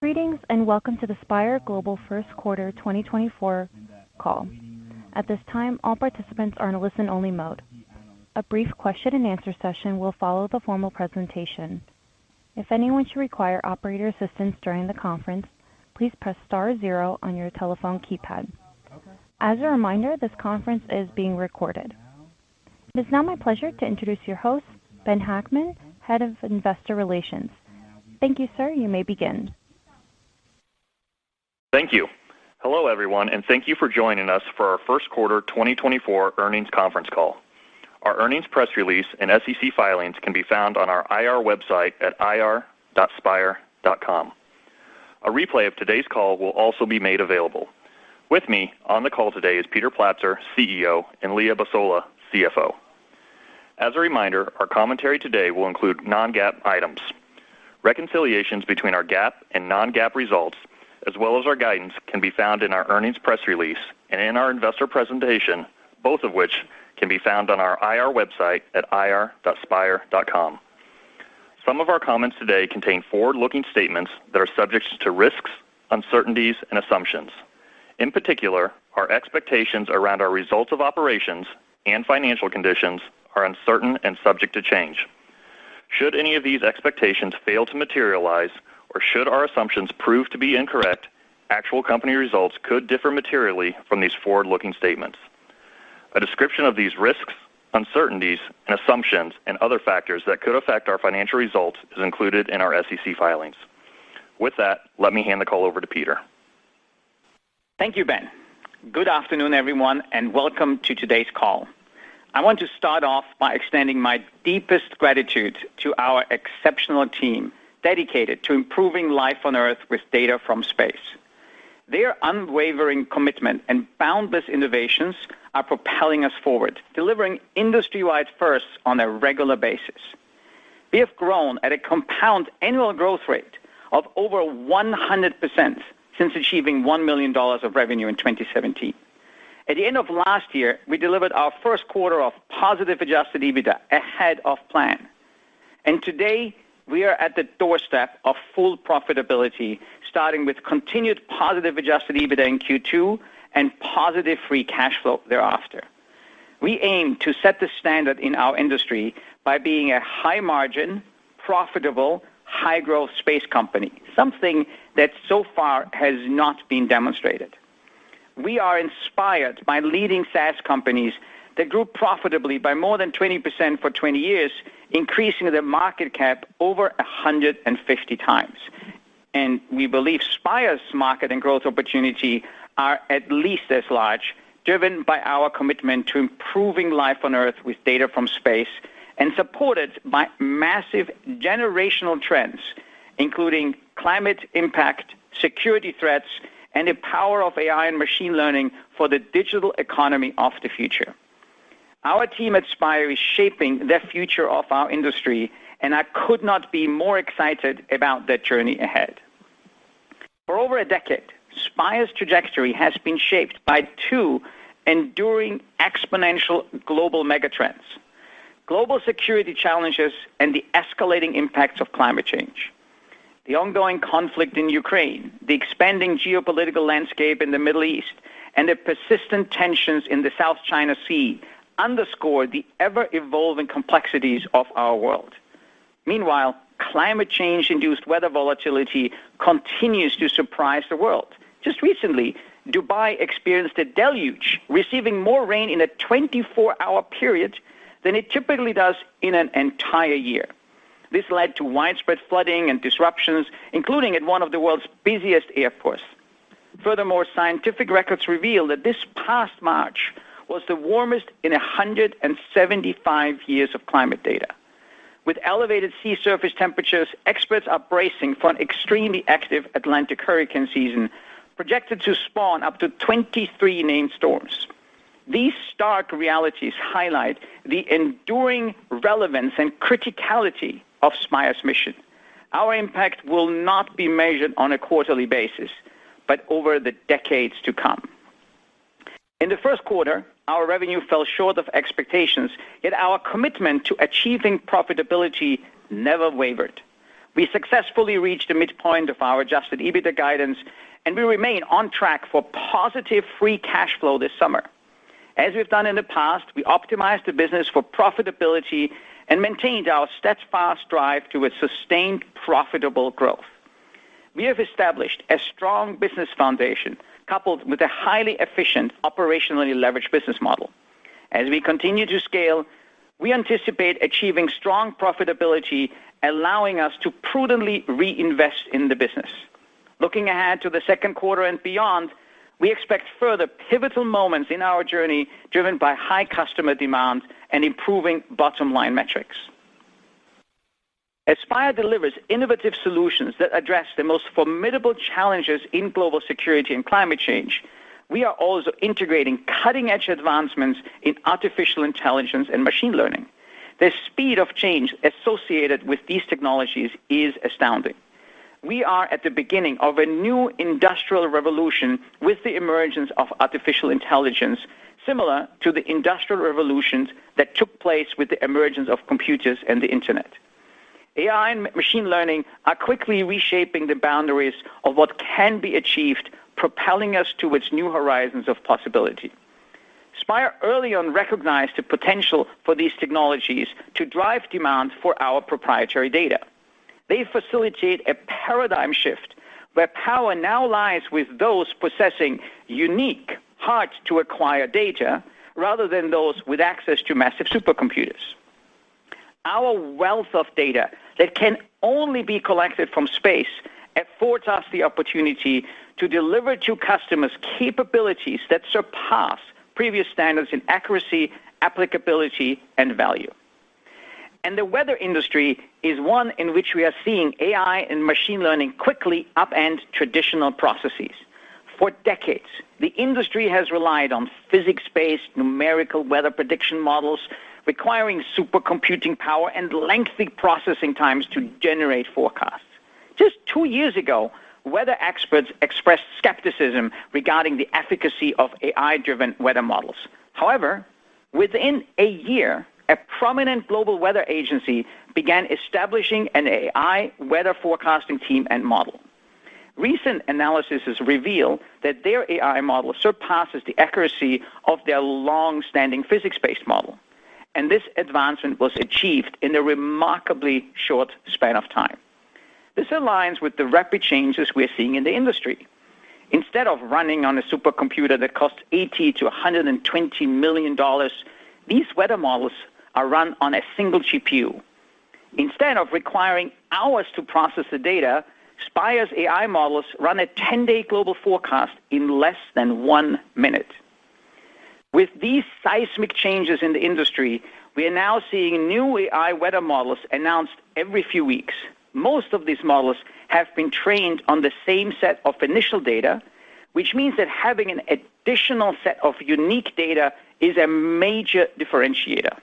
Greetings and welcome to the Spire Global First Quarter 2024 call. At this time, all participants are in a listen-only mode. A brief question-and-answer session will follow the formal presentation. If anyone should require operator assistance during the conference, please press star 0 on your telephone keypad. As a reminder, this conference is being recorded. It is now my pleasure to introduce your host, Ben Hackman, Head of Investor Relations. Thank you, sir. You may begin. Thank you. Hello, everyone, and thank you for joining us for our first quarter 2024 earnings conference call. Our earnings press release and SEC filings can be found on our IR website at ir.spire.com. A replay of today's call will also be made available. With me on the call today is Peter Platzer, CEO, and Leah Basola, CFO. As a reminder, our commentary today will include non-GAAP items. Reconciliations between our GAAP and non-GAAP results, as well as our guidance, can be found in our earnings press release and in our investor presentation, both of which can be found on our IR website at ir.spire.com. Some of our comments today contain forward-looking statements that are subject to risks, uncertainties, and assumptions. In particular, our expectations around our results of operations and financial conditions are uncertain and subject to change. Should any of these expectations fail to materialize, or should our assumptions prove to be incorrect, actual company results could differ materially from these forward-looking statements. A description of these risks, uncertainties, and assumptions and other factors that could affect our financial results is included in our SEC filings. With that, let me hand the call over to Peter. Thank you, Ben. Good afternoon, everyone, and welcome to today's call. I want to start off by extending my deepest gratitude to our exceptional team dedicated to improving life on Earth with data from space. Their unwavering commitment and boundless innovations are propelling us forward, delivering industry-wide firsts on a regular basis. We have grown at a compound annual growth rate of over 100% since achieving $1 million of revenue in 2017. At the end of last year, we delivered our first quarter of positive adjusted EBITDA ahead of plan. And today, we are at the doorstep of full profitability, starting with continued positive adjusted EBITDA in Q2 and positive free cash flow thereafter. We aim to set the standard in our industry by being a high-margin, profitable, high-growth space company, something that so far has not been demonstrated. We are inspired by leading SaaS companies that grew profitably by more than 20% for 20 years, increasing their market cap over 150 times. And we believe Spire's market and growth opportunity are at least as large, driven by our commitment to improving life on Earth with data from space and supported by massive generational trends, including climate impact, security threats, and the power of AI and machine learning for the digital economy of the future. Our team at Spire is shaping the future of our industry, and I could not be more excited about that journey ahead. For over a decade, Spire's trajectory has been shaped by two enduring exponential global megatrends: global security challenges and the escalating impacts of climate change. The ongoing conflict in Ukraine, the expanding geopolitical landscape in the Middle East, and the persistent tensions in the South China Sea underscore the ever-evolving complexities of our world. Meanwhile, climate change-induced weather volatility continues to surprise the world. Just recently, Dubai experienced a deluge, receiving more rain in a 24-hour period than it typically does in an entire year. This led to widespread flooding and disruptions, including at one of the world's busiest airports. Furthermore, scientific records reveal that this past March was the warmest in 175 years of climate data. With elevated sea surface temperatures, experts are bracing for an extremely active Atlantic hurricane season, projected to spawn up to 23 named storms. These stark realities highlight the enduring relevance and criticality of Spire's mission. Our impact will not be measured on a quarterly basis, but over the decades to come. In the first quarter, our revenue fell short of expectations, yet our commitment to achieving profitability never wavered. we successfully reached the midpoint of our adjusted EBITDA guidance, and we remain on track for positive free cash flow this summer. As we've done in the past, we optimized the business for profitability and maintained our steadfast drive towards sustained profitable growth. We have established a strong business foundation coupled with a highly efficient, operationally leveraged business model. As we continue to scale, we anticipate achieving strong profitability, allowing us to prudently reinvest in the business. Looking ahead to the second quarter and beyond, we expect further pivotal moments in our journey driven by high customer demand and improving bottom-line metrics. As Spire delivers innovative solutions that address the most formidable challenges in global security and climate change, we are also integrating cutting-edge advancements in artificial intelligence and machine learning. The speed of change associated with these technologies is astounding. We are at the beginning of a new industrial revolution with the emergence of artificial intelligence, similar to the industrial revolutions that took place with the emergence of computers and the internet. AI and machine learning are quickly reshaping the boundaries of what can be achieved, propelling us towards new horizons of possibility. Spire early on recognized the potential for these technologies to drive demand for our proprietary data. They facilitate a paradigm shift where power now lies with those possessing unique, hard-to-acquire data rather than those with access to massive supercomputers. Our wealth of data that can only be collected from space affords us the opportunity to deliver to customers capabilities that surpass previous standards in accuracy, applicability, and value. And the weather industry is one in which we are seeing AI and machine learning quickly upend traditional processes. For decades, the industry has relied on physics-based numerical weather prediction models requiring supercomputing power and lengthy processing times to generate forecasts. Just 2 years ago, weather experts expressed skepticism regarding the efficacy of AI-driven weather models. However, within a year, a prominent global weather agency began establishing an AI weather forecasting team and model. Recent analyses reveal that their AI model surpasses the accuracy of their long-standing physics-based model. And this advancement was achieved in a remarkably short span of time. This aligns with the rapid changes we're seeing in the industry. Instead of running on a supercomputer that costs $80 to $120 million, these weather models are run on a single GPU. Instead of requiring hours to process the data, Spire's AI models run a 10-day global forecast in less than 1 minute. With these seismic changes in the industry, we are now seeing new AI weather models announced every few weeks. Most of these models have been trained on the same set of initial data, which means that having an additional set of unique data is a major differentiator.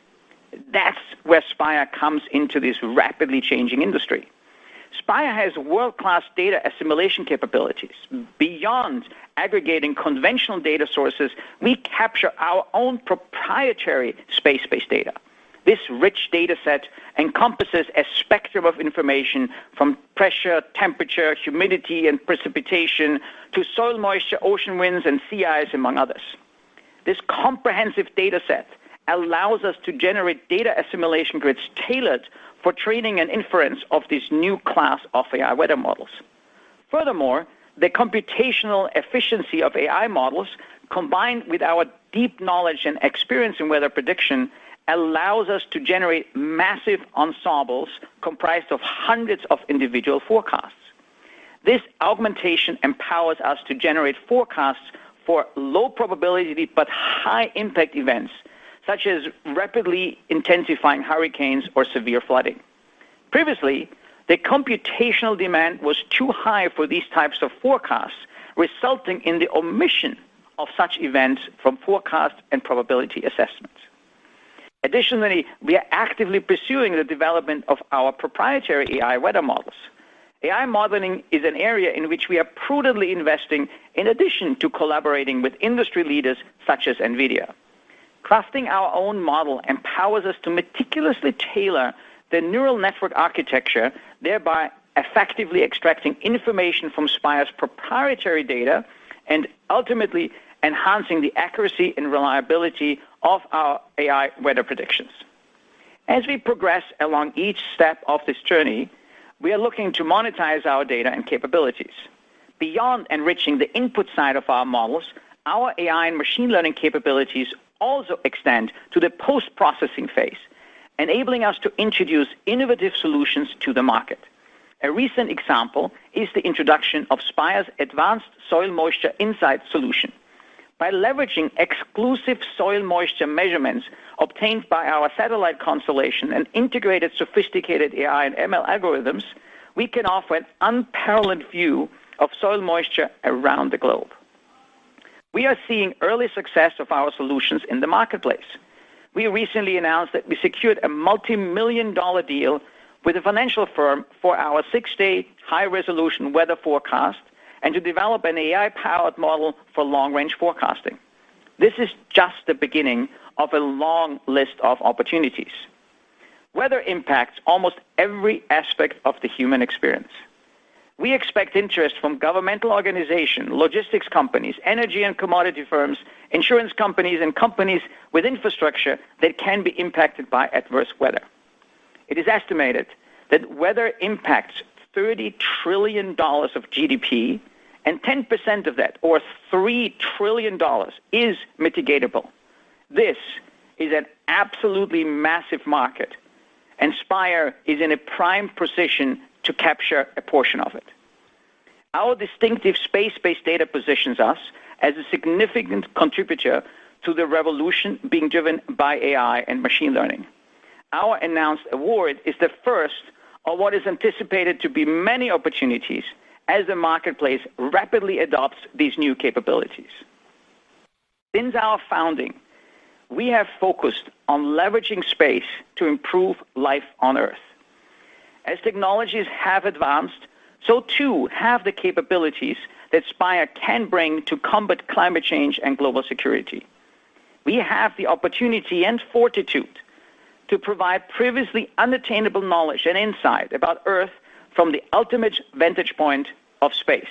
That's where Spire comes into this rapidly changing industry. Spire has world-class data assimilation capabilities. Beyond aggregating conventional data sources, we capture our own proprietary space-based data. This rich data set encompasses a spectrum of information from pressure, temperature, humidity, and precipitation to soil moisture, ocean winds, and sea ice, among others. This comprehensive data set allows us to generate data assimilation grids tailored for training and inference of this new class of AI weather models. Furthermore, the computational efficiency of AI models, combined with our deep knowledge and experience in weather prediction, allows us to generate massive ensembles comprised of hundreds of individual forecasts. This augmentation empowers us to generate forecasts for low probability but high impact events, such as rapidly intensifying hurricanes or severe flooding. Previously, the computational demand was too high for these types of forecasts, resulting in the omission of such events from forecast and probability assessments. Additionally, we are actively pursuing the development of our proprietary AI weather models. AI modeling is an area in which we are prudently investing in addition to collaborating with industry leaders such as NVIDIA. Crafting our own model empowers us to meticulously tailor the neural network architecture, thereby effectively extracting information from Spire's proprietary data and ultimately enhancing the accuracy and reliability of our AI weather predictions. As we progress along each step of this journey, we are looking to monetize our data and capabilities. Beyond enriching the input side of our models, our AI and machine learning capabilities also extend to the post-processing phase, enabling us to introduce innovative solutions to the market. A recent example is the introduction of Spire's Advanced Soil Moisture Insight solution. By leveraging exclusive soil moisture measurements obtained by our satellite constellation and integrated sophisticated AI and ML algorithms, we can offer an unparalleled view of soil moisture around the globe. We are seeing early success of our solutions in the marketplace. We recently announced that we secured a multi-million-dollar deal with a financial firm for our 6-day high-resolution weather forecast and to develop an AI-powered model for long-range forecasting. This is just the beginning of a long list of opportunities. Weather impacts almost every aspect of the human experience. We expect interest from governmental organizations, logistics companies, energy and commodity firms, insurance companies, and companies with infrastructure that can be impacted by adverse weather. It is estimated that weather impacts $30 trillion of GDP, and 10% of that, or $3 trillion, is mitigatable. This is an absolutely massive market, and Spire is in a prime position to capture a portion of it. Our distinctive space-based data positions us as a significant contributor to the revolution being driven by AI and machine learning. Our announced award is the first of what is anticipated to be many opportunities as the marketplace rapidly adopts these new capabilities. Since our founding, we have focused on leveraging space to improve life on Earth. As technologies have advanced, so too have the capabilities that Spire can bring to combat climate change and global security. We have the opportunity and fortitude to provide previously unattainable knowledge and insight about Earth from the ultimate vantage point of space,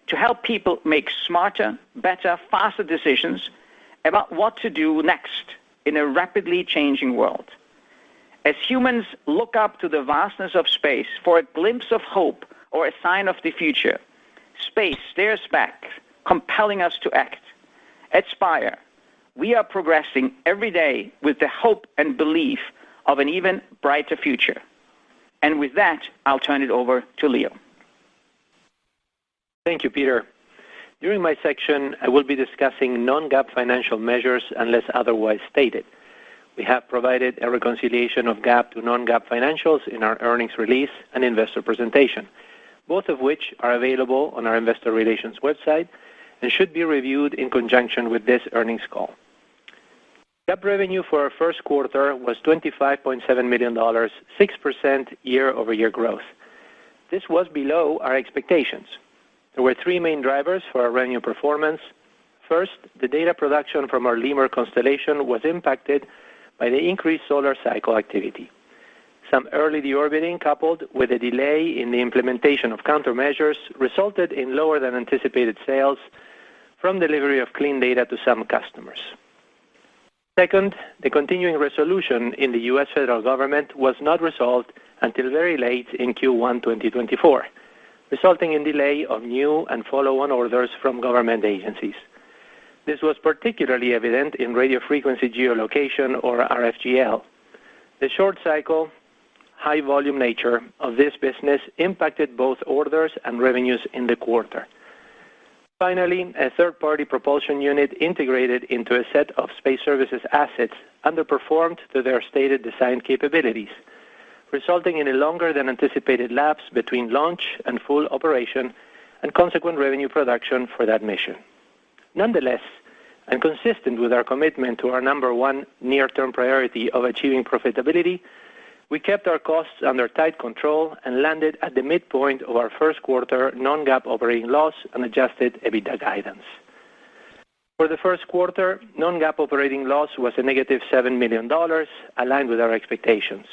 to help people make smarter, better, faster decisions about what to do next in a rapidly changing world. As humans look up to the vastness of space for a glimpse of hope or a sign of the future, space stares back, compelling us to act. At Spire, we are progressing every day with the hope and belief of an even brighter future. And with that, I'll turn it over to Leo. Thank you, Peter. During my section, I will be discussing non-GAAP financial measures unless otherwise stated. We have provided a reconciliation of GAAP to non-GAAP financials in our earnings release and investor presentation, both of which are available on our investor relations website and should be reviewed in conjunction with this earnings call. GAAP revenue for our first quarter was $25.7 million, 6% year-over-year growth. This was below our expectations. There were three main drivers for our revenue performance. First, the data production from our Lemur constellation was impacted by the increased solar cycle activity. Some early deorbiting coupled with a delay in the implementation of countermeasures resulted in lower than anticipated sales from delivery of clean data to some customers. Second, the continuing resolution in the U.S. federal government was not resolved until very late in Q1 2024, resulting in delay of new and follow-on orders from government agencies. This was particularly evident in radio frequency geolocation, or RFGL. The short cycle, high volume nature of this business impacted both orders and revenues in the quarter. Finally, a third-party propulsion unit integrated into a set of space services assets underperformed to their stated design capabilities, resulting in a longer than anticipated lapse between launch and full operation and consequent revenue production for that mission. Nonetheless, and consistent with our commitment to our number one near-term priority of achieving profitability, we kept our costs under tight control and landed at the midpoint of our first quarter non-GAAP operating loss and adjusted EBITDA guidance. For the first quarter, non-GAAP operating loss was a negative $7 million, aligned with our expectations.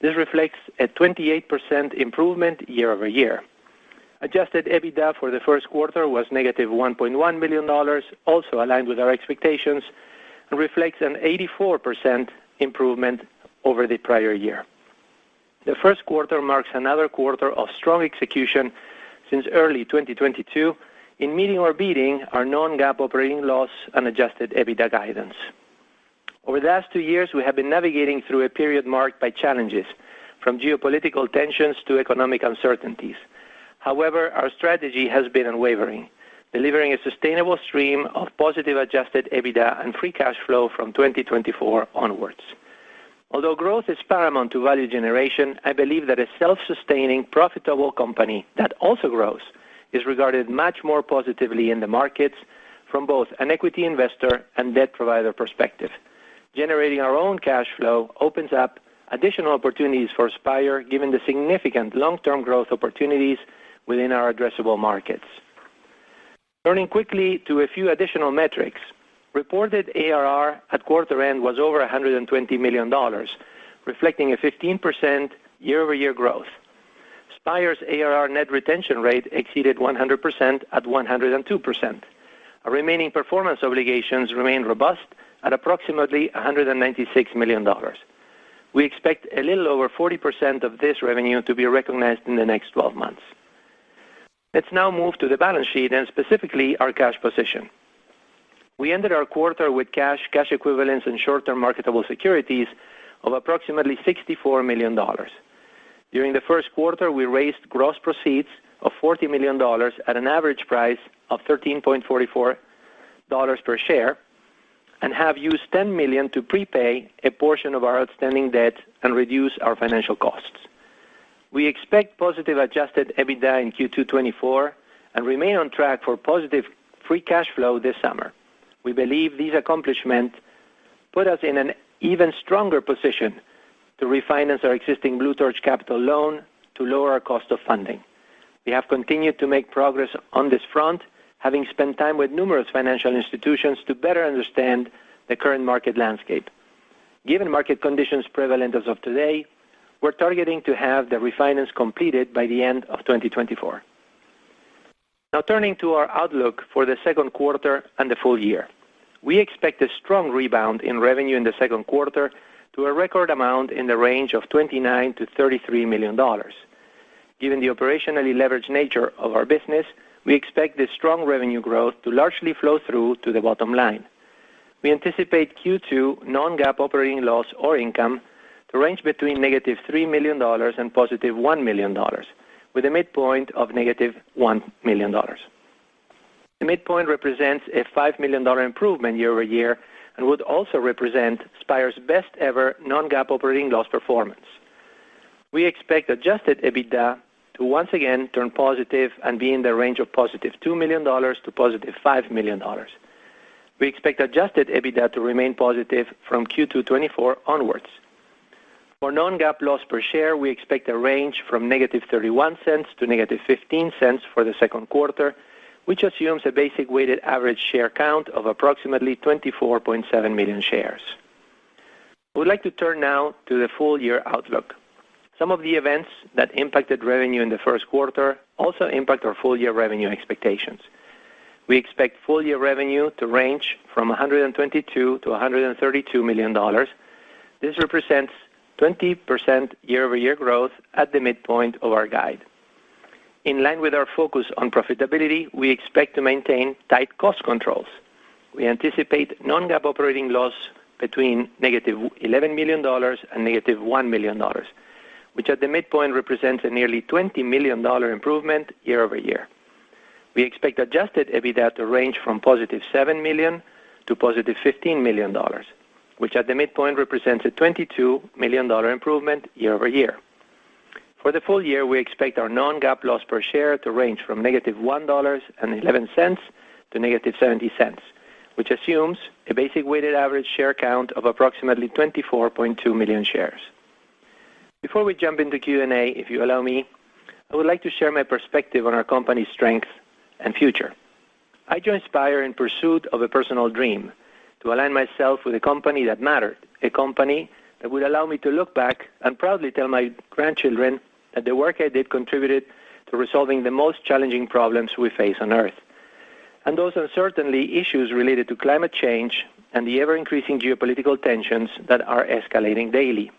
This reflects a 28% improvement year over year. Adjusted EBITDA for the first quarter was negative $1.1 million, also aligned with our expectations, and reflects an 84% improvement over the prior year. The first quarter marks another quarter of strong execution since early 2022 in meeting or beating our non-GAAP operating loss and adjusted EBITDA guidance. Over the last 2 years, we have been navigating through a period marked by challenges, from geopolitical tensions to economic uncertainties. However, our strategy has been unwavering, delivering a sustainable stream of positive adjusted EBITDA and free cash flow from 2024 onwards. Although growth is paramount to value generation, I believe that a self-sustaining, profitable company that also grows is regarded much more positively in the markets from both an equity investor and debt provider perspective. Generating our own cash flow opens up additional opportunities for Spire, given the significant long-term growth opportunities within our addressable markets. Turning quickly to a few additional metrics, reported ARR at quarter end was over $120 million, reflecting a 15% year-over-year growth. Spire's ARR net retention rate exceeded 100% at 102%. Our remaining performance obligations remain robust at approximately $196 million. We expect a little over 40% of this revenue to be recognized in the next 12 months. Let's now move to the balance sheet and specifically our cash position. We ended our quarter with cash equivalents, and short-term marketable securities of approximately $64 million. During the first quarter, we raised gross proceeds of $40 million at an average price of $13.44 per share, and have used $10 million to prepay a portion of our outstanding debt and reduce our financial costs. We expect positive adjusted EBITDA in Q2 '24 and remain on track for positive free cash flow this summer. We believe these accomplishments put us in an even stronger position to refinance our existing Blue Torch Capital loan to lower our cost of funding. We have continued to make progress on this front, having spent time with numerous financial institutions to better understand the current market landscape. Given market conditions prevalent as of today, we're targeting to have the refinance completed by the end of 2024. Now turning to our outlook for the second quarter and the full year. We expect a strong rebound in revenue in the second quarter to a record amount in the range of $29 to $33 million. Given the operationally leveraged nature of our business, we expect this strong revenue growth to largely flow through to the bottom line. We anticipate Q2 non-GAAP operating loss or income to range between negative $3 million and positive $1 million, with a midpoint of negative $1 million. The midpoint represents a $5 million improvement year over year and would also represent Spire's best ever non-GAAP operating loss performance. We expect adjusted EBITDA to once again turn positive and be in the range of positive $2 million to positive $5 million. We expect adjusted EBITDA to remain positive from Q2 '24 onwards. For non-GAAP loss per share, we expect a range from negative 31 cents to negative 15 cents for the second quarter, which assumes a basic weighted average share count of approximately 24.7 million shares. I would like to turn now to the full year outlook. Some of the events that impacted revenue in the first quarter also impact our full year revenue expectations. We expect full year revenue to range from $122 to $132 million. This represents 20% year-over-year growth at the midpoint of our guide. In line with our focus on profitability, we expect to maintain tight cost controls. We anticipate non-GAAP operating loss between negative $11 million and negative $1 million, which at the midpoint represents a nearly $20 million improvement year over year. We expect adjusted EBITDA to range from positive $7 million to positive $15 million, which at the midpoint represents a $22 million improvement year over year. For the full year, we expect our non-GAAP loss per share to range from negative $1.11 to negative 70 cents, which assumes a basic weighted average share count of approximately 24.2 million shares. Before we jump into Q&A, if you allow me, I would like to share my perspective on our company's strength and future. I joined Spire in pursuit of a personal dream, to align myself with a company that mattered, a company that would allow me to look back and proudly tell my grandchildren that the work I did contributed to resolving the most challenging problems we face on Earth. And those are certainly issues related to climate change and the ever-increasing geopolitical tensions that are escalating daily.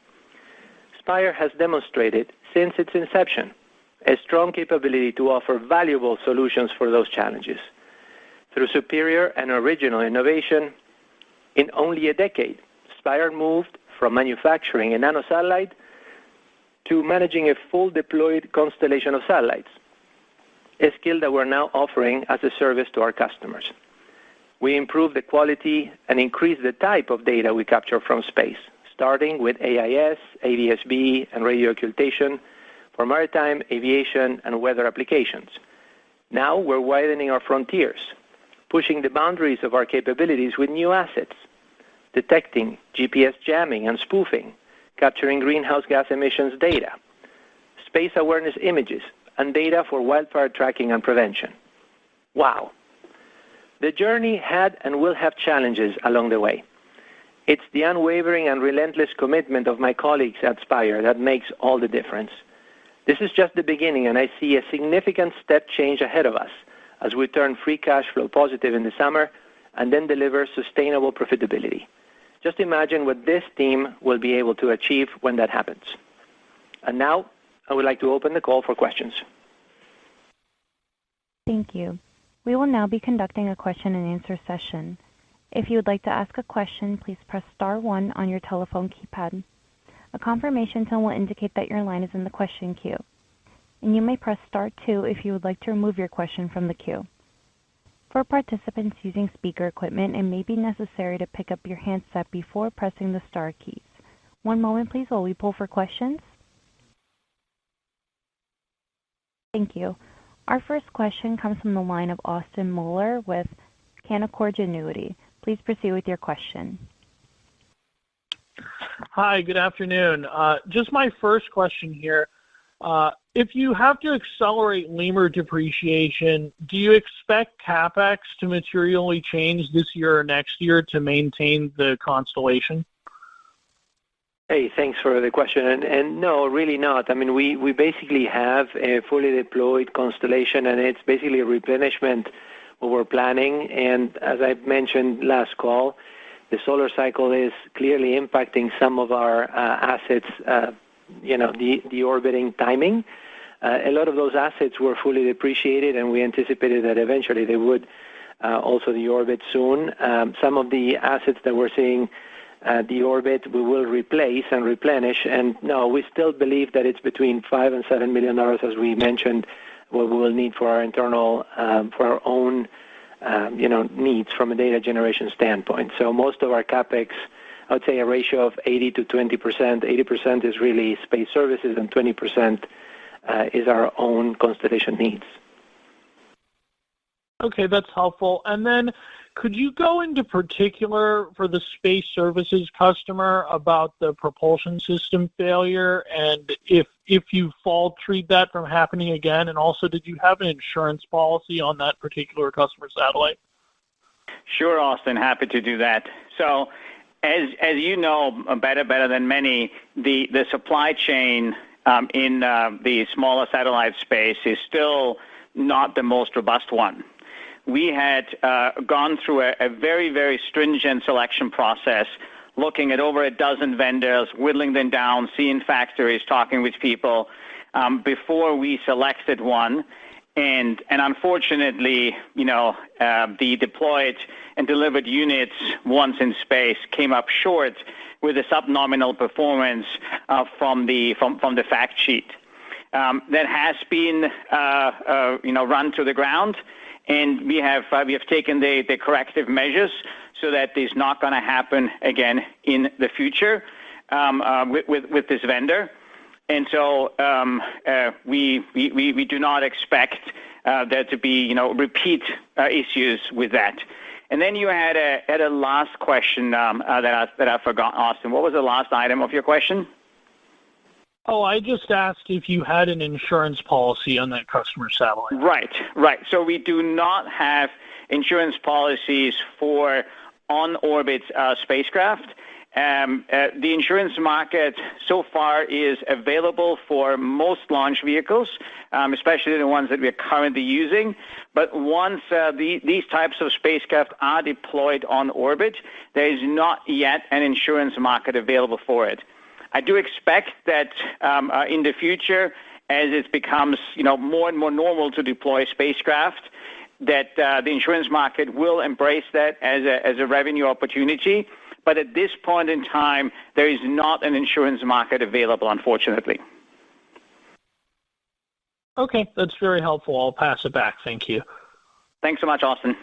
Spire has demonstrated since its inception a strong capability to offer valuable solutions for those challenges. Through superior and original innovation, in only a decade, Spire moved from manufacturing a nanosatellite to managing a full deployed constellation of satellites, a skill that we're now offering as a service to our customers. We improved the quality and increased the type of data we capture from space, starting with AIS, ADS-B, and radio occultation for maritime, aviation, and weather applications. Now we're widening our frontiers, pushing the boundaries of our capabilities with new assets, detecting GPS jamming and spoofing, capturing greenhouse gas emissions data, space awareness images, and data for wildfire tracking and prevention. Wow. The journey had and will have challenges along the way. It's the unwavering and relentless commitment of my colleagues at Spire that makes all the difference. This is just the beginning, and I see a significant step change ahead of us as we turn free cash flow positive in the summer and then deliver sustainable profitability. Just imagine what this team will be able to achieve when that happens. And now, I would like to open the call for questions. Thank you. We will now be conducting a question and answer session. If you would like to ask a question, please press star 1 on your telephone keypad. A confirmation tone will indicate that your line is in the question queue, and you may press star 2 if you would like to remove your question from the queue. For participants using speaker equipment, it may be necessary to pick up your handset before pressing the star keys. One moment please while we pull for questions. Thank you. Our first question comes from the line of Austin Moeller with Canaccord Genuity. Please proceed with your question. Hi, good afternoon. Just my first question here. If you have to accelerate lemur depreciation, do you expect CapEx to materially change this year or next year to maintain the constellation? Hey, thanks for the question. And no, really not. I mean, we basically have a fully deployed constellation, and it's basically a replenishment what we're planning. And as I mentioned last call, the solar cycle is clearly impacting some of our assets, the orbiting timing. A lot of those assets were fully depreciated, and we anticipated that eventually they would also deorbit soon. Some of the assets that we're seeing deorbit, we will replace and replenish. And no, we still believe that it's between $5 and $7 million, as we mentioned, what we will need for our internal, for our own needs from a data generation standpoint. So most of our CapEx, I would say a ratio of 80 to 20%. 80% is really space services, and 20% is our own constellation needs. Okay, that's helpful. And then could you go into particular for the space services customer about the propulsion system failure, and if you treat that from happening again? And also, did you have an insurance policy on that particular customer satellite? Sure, Austin, happy to do that. So as you know better than many, the supply chain in the smaller satellite space is still not the most robust one. We had gone through a very, very stringent selection process, looking at over a dozen vendors, whittling them down, seeing factories, talking with people before we selected one. And unfortunately, the deployed and delivered units once in space came up short with a subnominal performance from the fact sheet. That has been run to the ground. And we have taken the corrective measures so that it's not going to happen again in the future with this vendor. And so we do not expect there to be repeat issues with that. And then you had a last question that I forgot, Austin. What was the last item of your question? Oh, I just asked if you had an insurance policy on that customer satellite. Right. So we do not have insurance policies for on-orbit spacecraft, The insurance market so far is available for most launch vehicles, especially the ones that we're currently using. But once these types of spacecraft are deployed on orbit, there is not yet an insurance market available for it. I do expect that in the future, as it becomes more and more normal to deploy spacecraft, that the insurance market will embrace that as a revenue opportunity. But at this point in time, there is not an insurance market available, unfortunately. Okay, that's very helpful. I'll pass it back. Thank you. Thanks so much, Austin.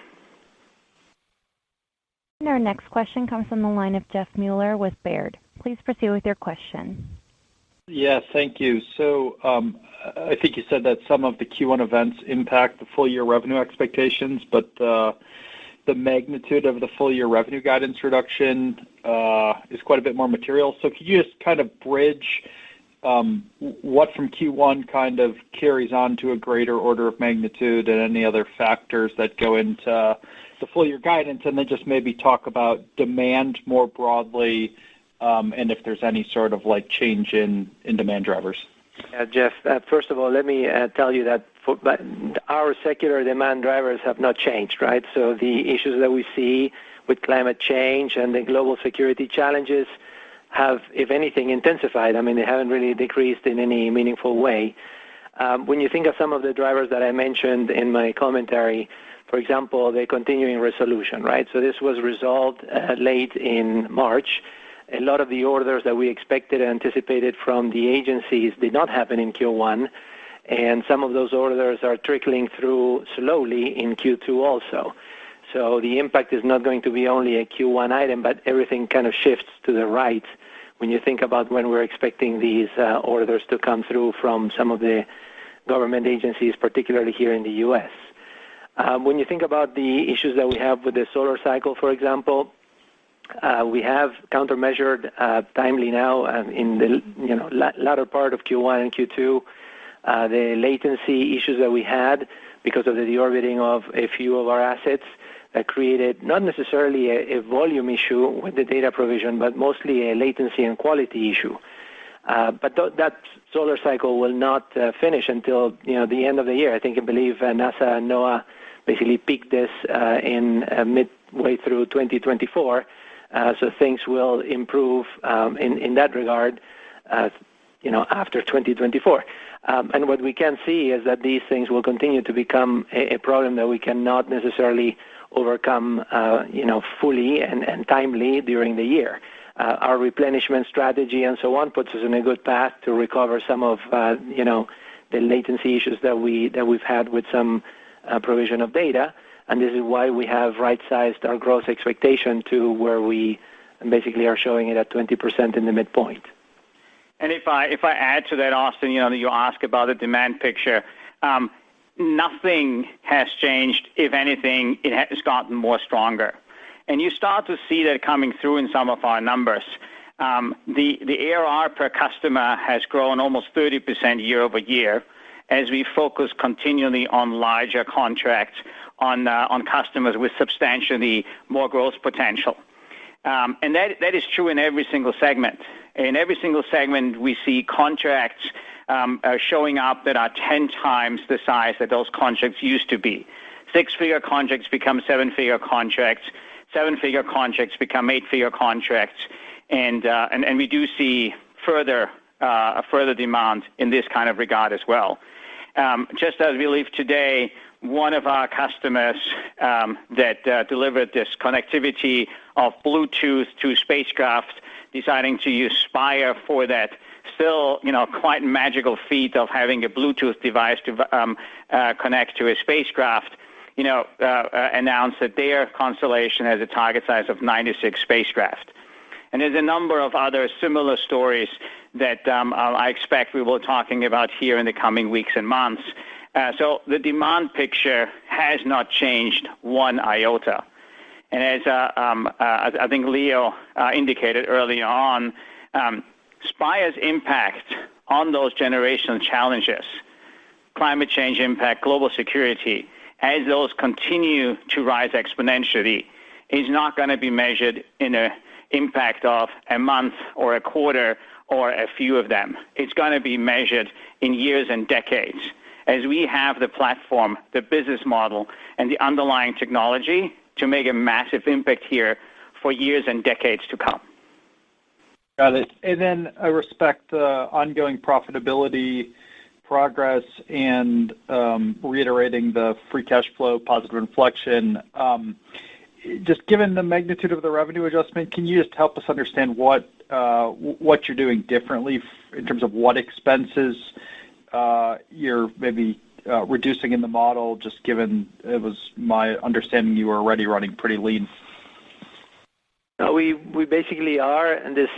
And our next question comes from the line of Jeff Mueller with Baird. Please proceed with your question. Yeah, thank you. So I think you said that some of the Q1 events impact the full-year revenue expectations, but the magnitude of the full-year revenue guidance reduction is quite a bit more material. So could you just kind of bridge what from Q1 kind of carries on to a greater order of magnitude and any other factors that go into the full-year guidance, and then just maybe talk about demand more broadly, and if there's any sort of change in demand drivers? Jeff, first of all, let me tell you that our secular demand drivers have not changed, right? So the issues that we see with climate change and the global security challenges have, if anything, intensified. I mean, they haven't really decreased in any meaningful way. When you think of some of the drivers that I mentioned in my commentary, for example, the continuing resolution, right? So this was resolved late in March. A lot of the orders that we expected and anticipated from the agencies did not happen in Q1, and some of those orders are trickling through slowly in Q2 also. So the impact is not going to be only a Q1 item, but everything kind of shifts to the right when you think about when we're expecting these orders to come through from some of the government agencies, particularly here in the U.S. When you think about the issues that we have with the solar cycle, for example, we have countermeasured timely now in the latter part of Q1 and Q2 the latency issues that we had because of the deorbiting of a few of our assets that created not necessarily a volume issue with the data provision, but mostly a latency and quality issue. But that solar cycle will not finish until the end of the year. I believe NASA and NOAA basically peaked this in midway through 2024. So things will improve in that regard, after 2024. And what we can see is that these things will continue to become a problem that we cannot necessarily overcome, fully and timely during the year. Our replenishment strategy and so on puts us in a good path to recover some of, the latency issues that we've had with some provision of data. And this is why we have right-sized our growth expectation to where we basically are showing it at 20% in the midpoint. And if I add to that, Austin, you ask about the demand picture. Nothing has changed. If anything, it has gotten more stronger. And you start to see that coming through in some of our numbers. The ARR per customer has grown almost 30% year over year as we focus continually on larger contracts, on customers with substantially more growth potential. And that is true in every single segment. In every single segment, we see contracts showing up that are 10 times the size that those contracts used to be. Six-figure contracts become seven-figure contracts. Seven-figure contracts become eight-figure contracts. And we do see further demand in this kind of regard as well. Just as we live today, one of our customers that delivered this connectivity of Bluetooth to spacecraft, deciding to use Spire for that still, quite magical feat of having a Bluetooth device to connect to a spacecraft, announced that their constellation has a target size of 96 spacecraft. And there's a number of other similar stories that I expect we will be talking about here in the coming weeks and months. So the demand picture has not changed one iota. And as I think Leo indicated early on, Spire's impact on those generational challenges, climate change impact, global security, as those continue to rise exponentially, is not going to be measured in impact of a month or a quarter or a few of them. It's going to be measured in years and decades. As we have the platform, the business model, and the underlying technology to make a massive impact here for years and decades to come. Got it. And then I respect ongoing profitability progress and reiterating the free cash flow positive inflection. Just given the magnitude of the revenue adjustment, can you just help us understand what you're doing differently in terms of what expenses you're maybe reducing in the model, just given it was my understanding you were already running pretty lean? No, we basically are and this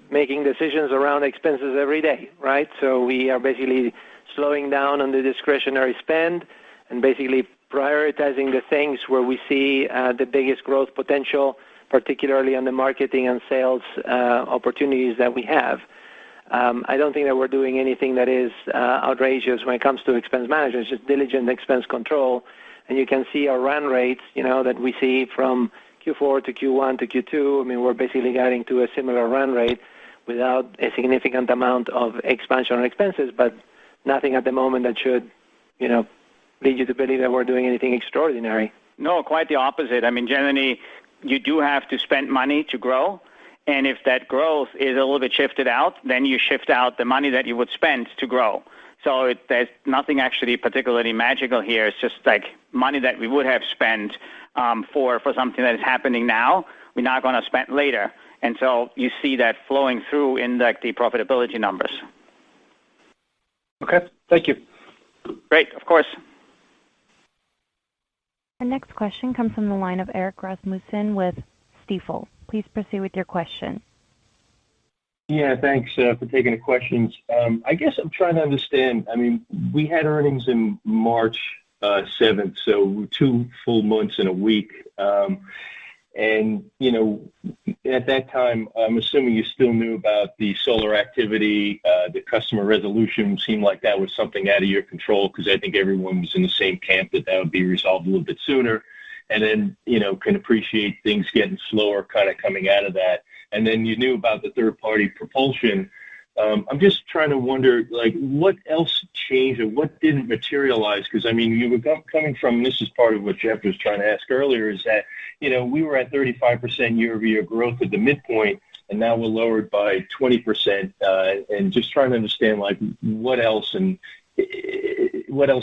making decisions around expenses every day, right? So we are basically slowing down on the discretionary spend and basically prioritizing the things where we see the biggest growth potential, particularly on the marketing and sales opportunities that we have. I don't think that we're doing anything that is outrageous when it comes to expense management. It's just diligent expense control. And you can see our run rates, that we see from Q4 to Q1 to Q2. I mean, we're basically getting to a similar run rate without a significant amount of expansion on expenses, but nothing at the moment that should, lead you to believe that we're doing anything extraordinary. No, quite the opposite. I mean, generally, you do have to spend money to grow. And if that growth is a little bit shifted out, then you shift out the money that you would spend to grow. So there's nothing actually particularly magical here. It's just like money that we would have spent for something that is happening now, we're not going to spend later. And so you see that flowing through in the profitability numbers. Okay, thank you. Great, of course. Our next question comes from the line of Eric Rasmussen with Stifel. Please proceed with your question. Yeah, thanks for taking the questions. I guess I'm trying to understand. I mean, we had earnings in March 7th, so 2 full months in a week. And, at that time, I'm assuming you still knew about the solar activity, the customer resolution seemed like that was something out of your control because I think everyone was in the same camp that would be resolved a little bit sooner. And then, can appreciate things getting slower kind of coming out of that. And then you knew about the third-party propulsion. I'm just trying to wonder, what else changed or what didn't materialize? Because, I mean, you were coming from, this is part of what Jeff was trying to ask earlier, is that, we were at 35% year-over-year growth at the midpoint, and now we're lowered by 20%. And just trying to understand, what else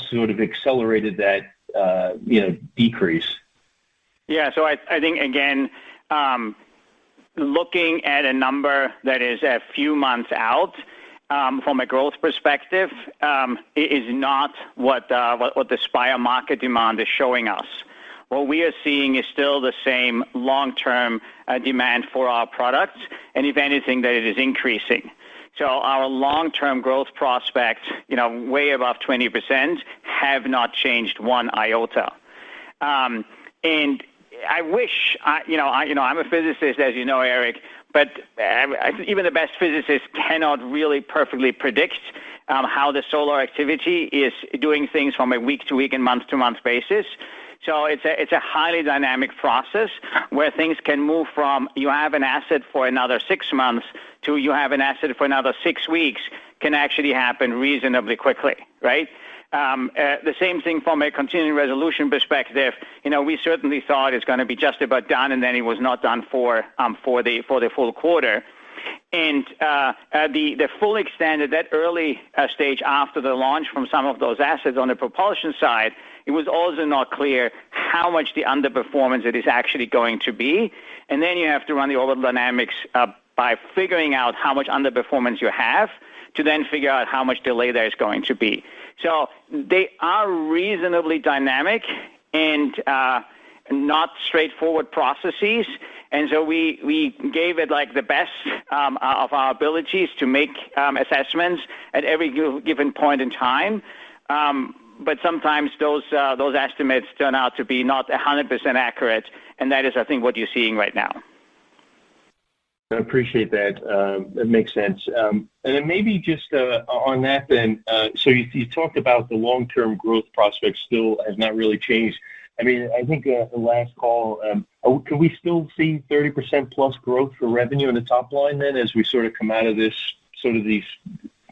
sort of accelerated that, decrease? Yeah, so I think, again, looking at a number that is a few months out from a growth perspective is not what the Spire market demand is showing us. What we are seeing is still the same long-term demand for our products, and if anything, that it is increasing. So our long-term growth prospects, way above 20%, have not changed one iota. And I wish, I'm a physicist, as you know, Eric, but even the best physicists cannot really perfectly predict how the solar activity is doing things from a week-to-week and month-to-month basis. So it's a highly dynamic process where things can move from you have an asset for another 6 months to you have an asset for another 6 weeks can actually happen reasonably quickly, right? The same thing from a continuing resolution perspective. We certainly thought it's going to be just about done, and then it was not done for the full quarter. And the full extent at that early stage after the launch from some of those assets on the propulsion side, it was also not clear how much the underperformance it is actually going to be. And then you have to run the orbital dynamics by figuring out how much underperformance you have to then figure out how much delay there is going to be. So they are reasonably dynamic and not straightforward processes. And so we gave it the best of our abilities to make assessments at every given point in time. But sometimes those estimates turn out to be not 100% accurate, and that is, I think, what you're seeing right now. I appreciate that. That makes sense. And then maybe just on that then, so you talked about the long-term growth prospects still has not really changed. I mean, I think the last call, can we still see 30% plus growth for revenue in the top line then as we sort of come out of this, sort of these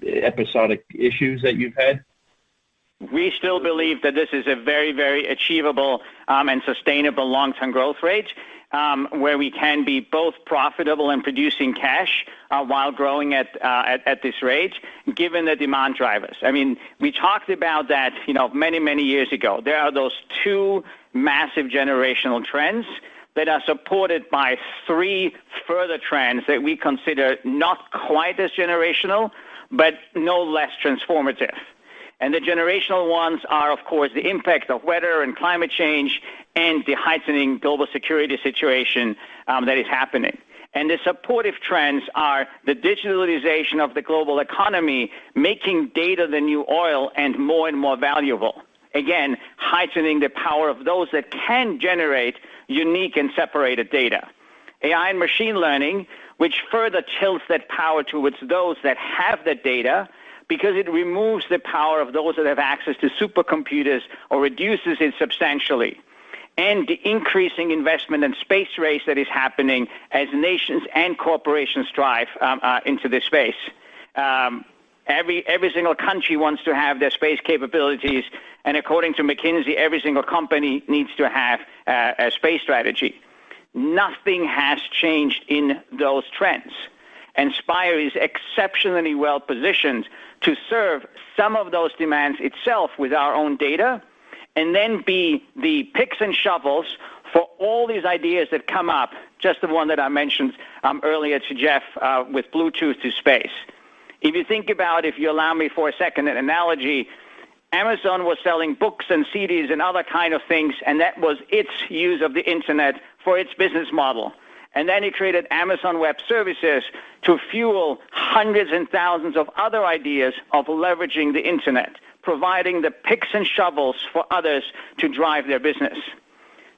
episodic issues that you've had? We still believe that this is a very, very achievable and sustainable long-term growth rate where we can be both profitable and producing cash while growing at this rate, given the demand drivers. I mean, we talked about that, many, many years ago. There are those two massive generational trends that are supported by three further trends that we consider not quite as generational, but no less transformative. And the generational ones are, of course, the impact of weather and climate change and the heightening global security situation that is happening. And the supportive trends are the digitalization of the global economy, making data the new oil and more valuable. Again, heightening the power of those that can generate unique and separated data. AI and machine learning, which further tilts that power towards those that have the data, because it removes the power of those that have access to supercomputers or reduces it substantially. And the increasing investment and space race that is happening as nations and corporations drive into this space. Every single country wants to have their space capabilities, and according to McKinsey, every single company needs to have a space strategy. Nothing has changed in those trends. And Spire is exceptionally well positioned to serve some of those demands itself with our own data, and then be the picks and shovels for all these ideas that come up, just the one that I mentioned earlier to Jeff with Bluetooth to space. If you think about, if you allow me for a second, an analogy, Amazon was selling books and CDs and other kind of things, and that was its use of the internet for its business model. And then it created Amazon Web Services to fuel hundreds and thousands of other ideas of leveraging the internet, providing the picks and shovels for others to drive their business.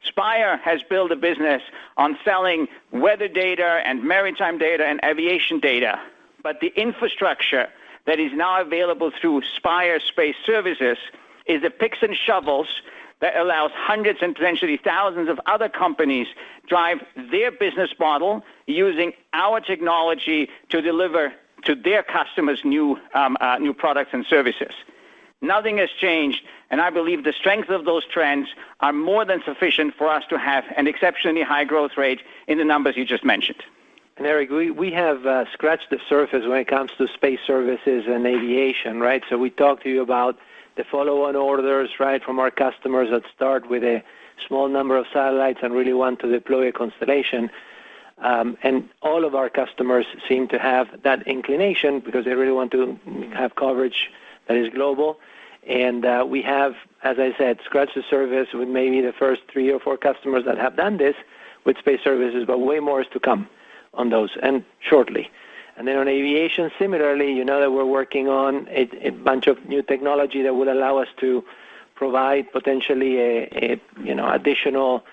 Spire has built a business on selling weather data and maritime data and aviation data, but the infrastructure that is now available through Spire Space Services is the picks and shovels that allows hundreds and potentially thousands of other companies drive their business model using our technology to deliver to their customers new products and services. Nothing has changed, and I believe the strength of those trends are more than sufficient for us to have an exceptionally high growth rate in the numbers you just mentioned. And Eric, we have scratched the surface when it comes to space services and aviation, right? So we talked to you about the follow-on orders, right, from our customers that start with a small number of satellites and really want to deploy a constellation. And all of our customers seem to have that inclination because they really want to have coverage that is global. And we have, as I said, scratched the surface with maybe the first 3 or 4 customers that have done this with space services, but way more is to come on those, and shortly. And then on aviation, similarly, you know that we're working on a bunch of new technology that will allow us to provide potentially a additional,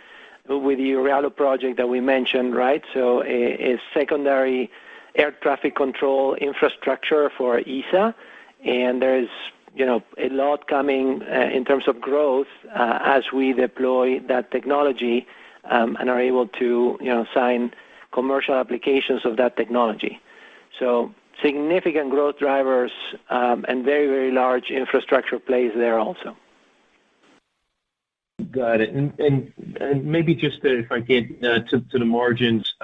with the Urialo project that we mentioned, right? So a secondary air traffic control infrastructure for ESA, and there's a lot coming in terms of growth as we deploy that technology and are able to sign commercial applications of that technology. So significant growth drivers and very, very large infrastructure plays there also. Got it. And maybe just if I get to the margins,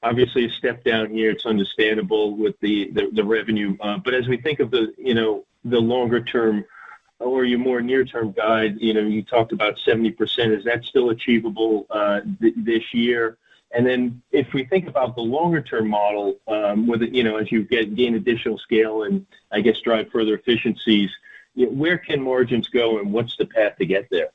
obviously a step down here. It's understandable with the revenue. But as we think of the longer term or your more near term guide, you talked about 70%. Is that still achievable this year? And then if we think about the longer-term model, with as you gain additional scale and I guess drive further efficiencies, where can margins go and what's the path to get there?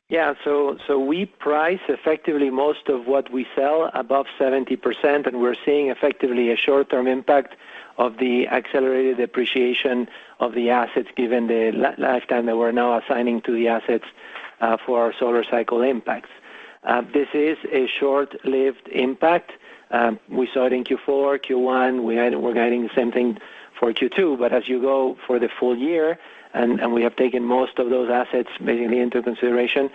Yeah, so we price effectively most of what we sell above 70%, and we're seeing effectively a short-term impact of the accelerated depreciation of the assets given the lifetime that we're now assigning to the assets for our solar cycle impacts. This is a short-lived impact. We saw it in Q4, Q1. We're guiding the same thing for Q2. But as you go for the full year, and we have taken most of those assets basically into consideration,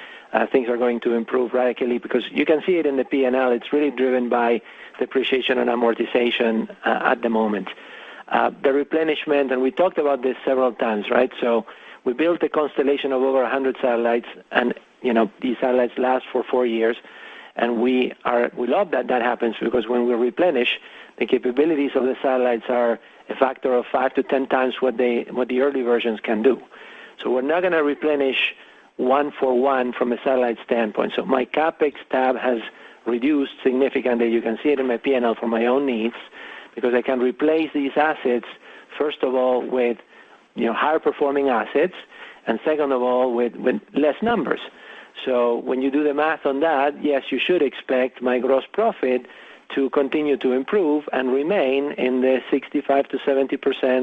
things are going to improve radically because you can see it in the P&L. It's really driven by depreciation and amortization at the moment. The replenishment, and we talked about this several times, right? So we built a constellation of over 100 satellites, and these satellites last for 4 years, and we love that happens because when we replenish, the capabilities of the satellites are a factor of 5 to 10 times what the early versions can do. So we're not going to replenish one for one from a satellite standpoint. So my CapEx tab has reduced significantly. You can see it in my P&L for my own needs because I can replace these assets, first of all, with higher performing assets, and second of all, with less numbers. So when you do the math on that, yes, you should expect my gross profit to continue to improve and remain in the 65 to 70%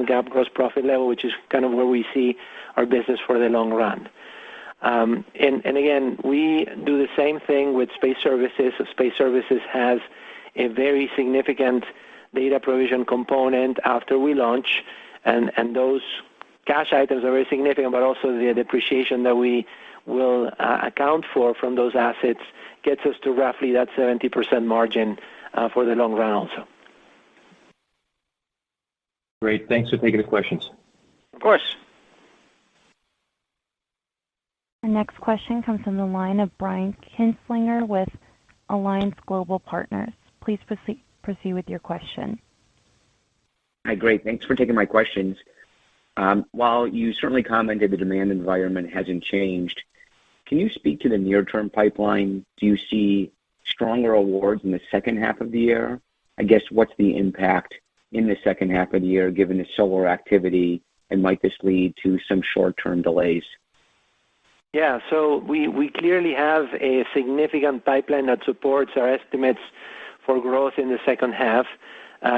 GAAP gross profit level, which is kind of where we see our business for the long run. And again, we do the same thing with space services. Space services has a very significant data provision component after we launch, and those cash items are very significant, but also the depreciation that we will account for from those assets gets us to roughly that 70% margin for the long run also. Great. Thanks for taking the questions. Of course. Our next question comes from the line of Brian Kinstlinger with Alliance Global Partners. Please proceed with your question. Hi, great. Thanks for taking my questions. While you certainly commented the demand environment hasn't changed, can you speak to the near-term pipeline? Do you see stronger awards in the second half of the year? I guess what's the impact in the second half of the year given the solar activity, and might this lead to some short-term delays? Yeah, so we clearly have a significant pipeline that supports our estimates for growth in the second half.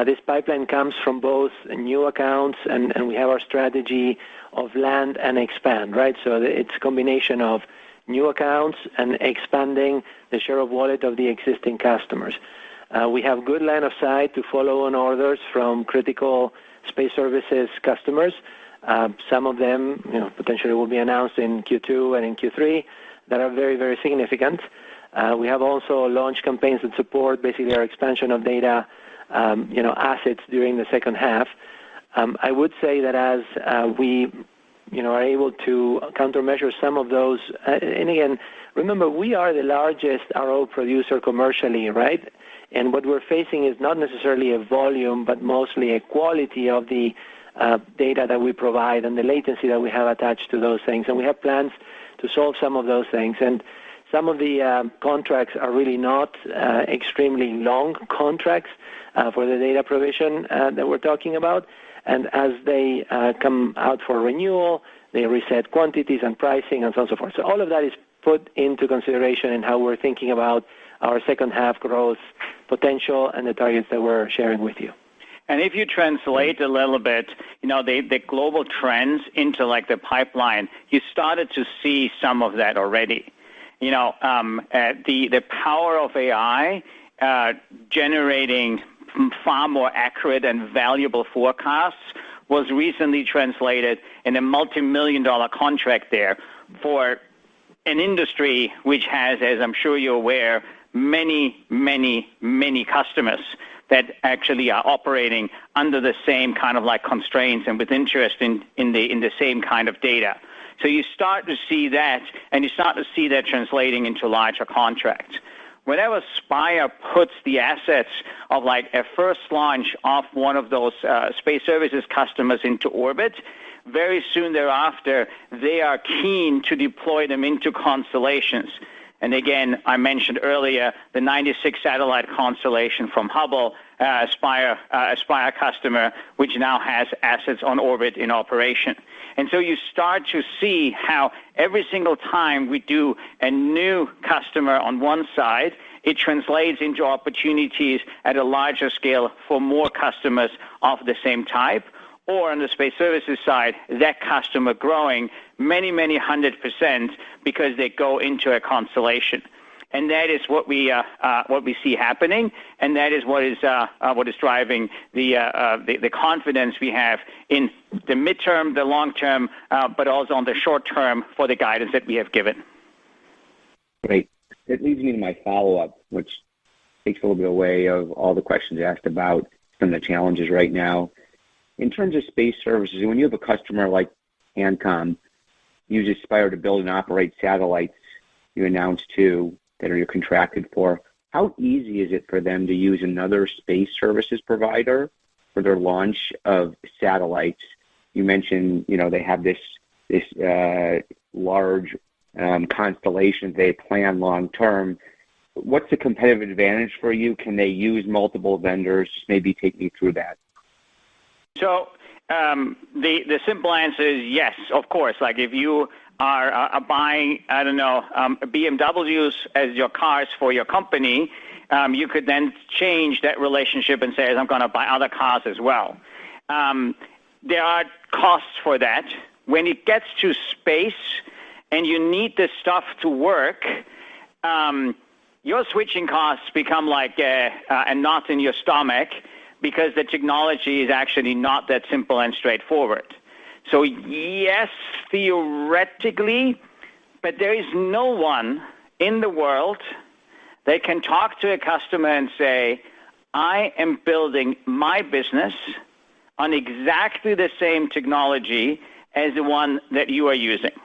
This pipeline comes from both new accounts and we have our strategy of land and expand, right? So it's a combination of new accounts and expanding the share of wallet of the existing customers. We have good line of sight to follow on orders from critical space services customers. Some of them potentially will be announced in Q2 and in Q3 that are very, very significant. We have also launched campaigns that support basically our expansion of data assets during the second half. I would say that as we are able to countermeasure some of those, and again, remember, we are the largest RO producer commercially, right? And what we're facing is not necessarily a volume, but mostly a quality of the data that we provide and the latency that we have attached to those things. And we have plans to solve some of those things. And some of the contracts are really not extremely long contracts for the data provision that we're talking about. And as they come out for renewal, they reset quantities and pricing and so on and so forth. So all of that is put into consideration in how we're thinking about our second half growth potential and the targets that we're sharing with you. And if you translate a little bit, the global trends into like the pipeline, you started to see some of that already. The power of AI generating far more accurate and valuable forecasts was recently translated in a multi-million-dollar contract there for an industry which has, as I'm sure you're aware, many, many, many customers that actually are operating under the same kind of like constraints and with interest in the same kind of data. So you start to see that, and you start to see that translating into larger contracts. Whenever Spire puts the assets of like a first launch of one of those space services customers into orbit, very soon thereafter, they are keen to deploy them into constellations. And again, I mentioned earlier the 96 satellite constellation from Hubble, a Spire customer, which now has assets on orbit in operation. And so you start to see how every single time we do a new customer on one side, it translates into opportunities at a larger scale for more customers of the same type. Or on the space services side, that customer growing many, many 100% because they go into a constellation. and that is what we see happening, and that is what is driving the confidence we have in the midterm, the long term, but also on the short term for the guidance that we have given. Great. It leads me to my follow-up, which takes a little bit away of all the questions asked about some of the challenges right now. In terms of space services, when you have a customer like Ancom uses Spire to build and operate satellites, you announced two that you're contracted for, how easy is it for them to use another space services provider for their launch of satellites? You mentioned, they have this large constellation they plan long term. What's the competitive advantage for you? Can they use multiple vendors? Just maybe take me through that. So the simple answer is yes, of course. Like if you are buying, BMWs as your cars for your company, you could then change that relationship and say, I'm going to buy other cars as well. There are costs for that. When it gets to space and you need this stuff to work, your switching costs become like a knot in your stomach because the technology is actually not that simple and straightforward. So yes, theoretically, but there is no one in the world that can talk to a customer and say, I am building my business on exactly the same technology as the one that you are using.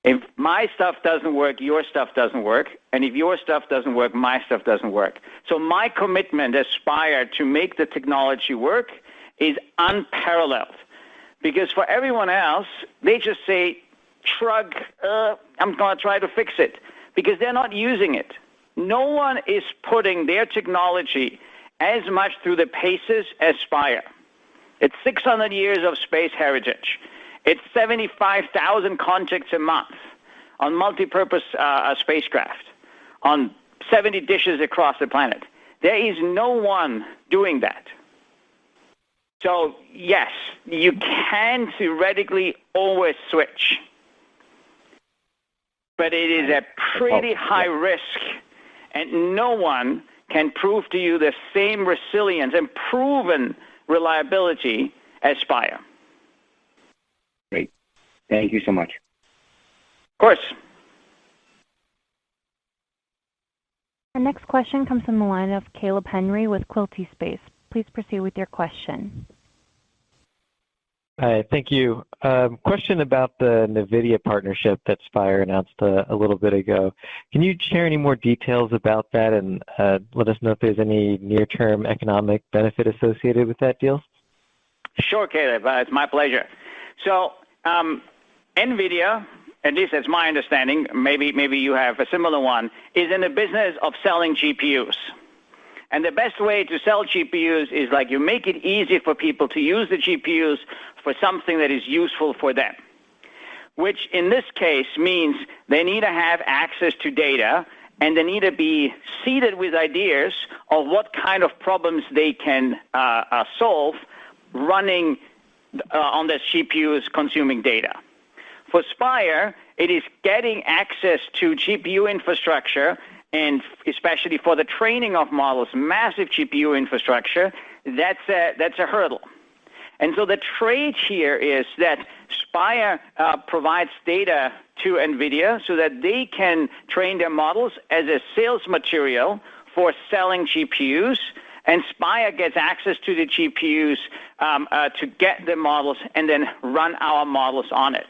If my stuff doesn't work, your stuff doesn't work. And if your stuff doesn't work, my stuff doesn't work. So my commitment as Spire to make the technology work is unparalleled. Because for everyone else, they just say, shrug, I'm going to try to fix it. Because they're not using it. No one is putting their technology as much through the paces as Spire. It's 600 years of space heritage. It's 75,000 contacts a month on multi-purpose spacecraft, on 70 dishes across the planet. There is no one doing that. So, yes, you can theoretically always switch. But it is a pretty high risk, and no one can prove to you the same resilience and proven reliability as Spire. Great. Thank you so much. Of course. Our next question comes from the line of Caleb Henry with Quilty Space. Please proceed with your question. Hi, thank you. Question about the NVIDIA partnership that Spire announced a little bit ago. Can you share any more details about that and let us know if there's any near-term economic benefit associated with that deal? Sure, Caleb. It's my pleasure. So NVIDIA, at least that's my understanding, maybe you have a similar one, is in the business of selling GPUs. And the best way to sell GPUs is like you make it easy for people to use the GPUs for something that is useful for them, which in this case means they need to have access to data and they need to be seeded with ideas of what kind of problems they can solve running on the GPUs consuming data. For Spire, it is getting access to GPU infrastructure, and especially for the training of models, massive GPU infrastructure, that's a hurdle. And so the trade here is that Spire provides data to NVIDIA so that they can train their models as a sales material for selling GPUs, and Spire gets access to the GPUs to get the models and then run our models on it.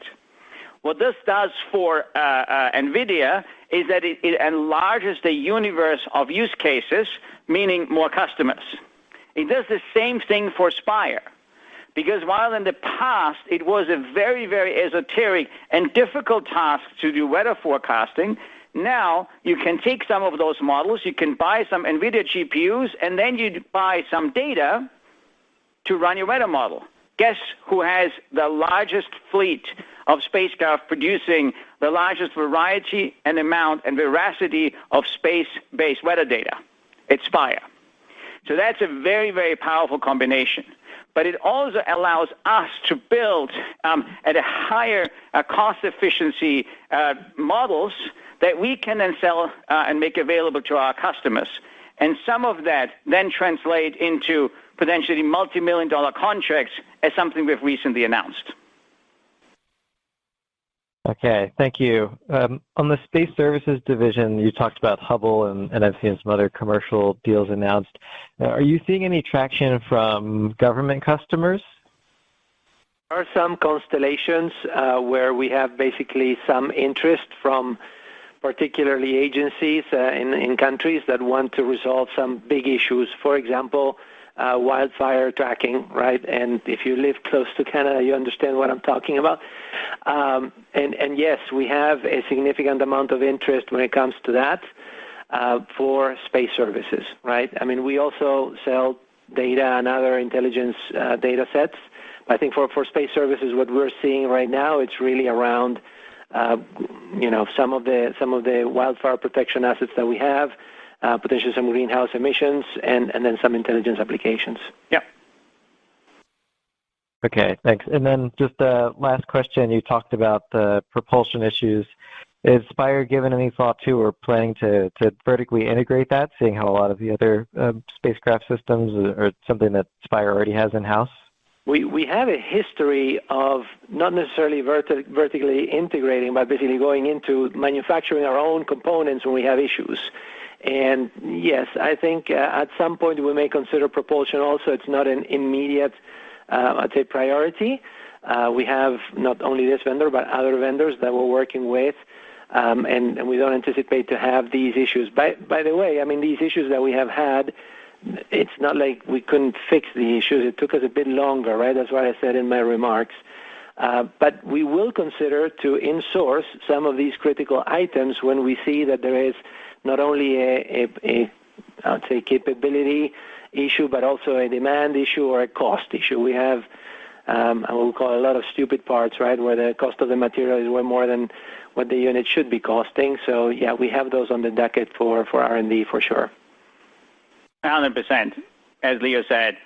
What this does for NVIDIA is that it enlarges the universe of use cases, meaning more customers. It does the same thing for Spire, because while in the past it was a very, very esoteric and difficult task to do weather forecasting, now you can take some of those models, you can buy some NVIDIA GPUs, and then you buy some data to run your weather model. Guess who has the largest fleet of spacecraft producing the largest variety and amount and veracity of space-based weather data? It's Spire. So that's a very, very powerful combination. But it also allows us to build at a higher cost efficiency models that we can then sell and make available to our customers. And some of that then translate into potentially multi-million-dollar contracts as something we've recently announced. Okay, thank you. On the Space Services division, you talked about Hubble, and I've seen some other commercial deals announced. Are you seeing any traction from government customers? There are some constellations where we have basically some interest from particularly agencies in countries that want to resolve some big issues. For example, wildfire tracking, right? And if you live close to Canada, you understand what I'm talking about. And yes, we have a significant amount of interest when it comes to that for space services, right? I mean, we also sell data and other intelligence data sets. I think for space services, what we're seeing right now, it's really around, some of the wildfire protection assets that we have, potentially some greenhouse emissions, and then some intelligence applications. Yeah. Okay, thanks. And then just the last question, you talked about the propulsion issues. Is Spire given any thought to or planning to vertically integrate that, seeing how a lot of the other spacecraft systems are something that Spire already has in-house? We have a history of not necessarily vertically integrating, but basically going into manufacturing our own components when we have issues. And yes, I think at some point we may consider propulsion also. It's not an immediate, I'd say, priority. We have not only this vendor, but other vendors that we're working with, and we don't anticipate to have these issues. By the way, I mean, these issues that we have had, it's not like we couldn't fix the issues. It took us a bit longer, right? That's what I said in my remarks. But we will consider to insource some of these critical items when we see that there is not only a I'd say, capability issue, but also a demand issue or a cost issue. We have, I will call a lot of stupid parts, right, where the cost of the material is way more than what the unit should be costing. So, yeah, we have those on the docket for R&D for sure. 100%. As Leo said,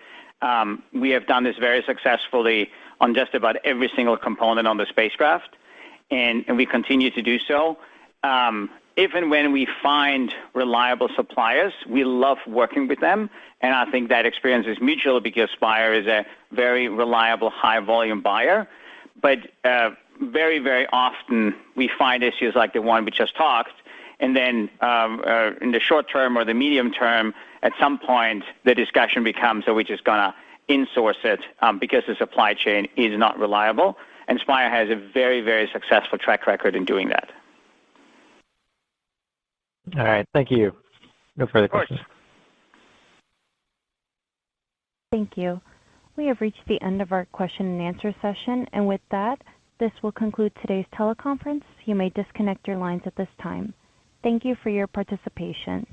we have done this very successfully on just about every single component on the spacecraft, and we continue to do so. If and when we find reliable suppliers, we love working with them, and I think that experience is mutual because Spire is a very reliable, high-volume buyer. But very, very often we find issues like the one we just talked, and then in the short term or the medium term, at some point the discussion becomes, are we just going to insource it because the supply chain is not reliable? And Spire has a very, very successful track record in doing that. All right, thank you. No further questions. Thank you. We have reached the end of our question and answer session, and with that, this will conclude today's teleconference. You may disconnect your lines at this time. Thank you for your participation.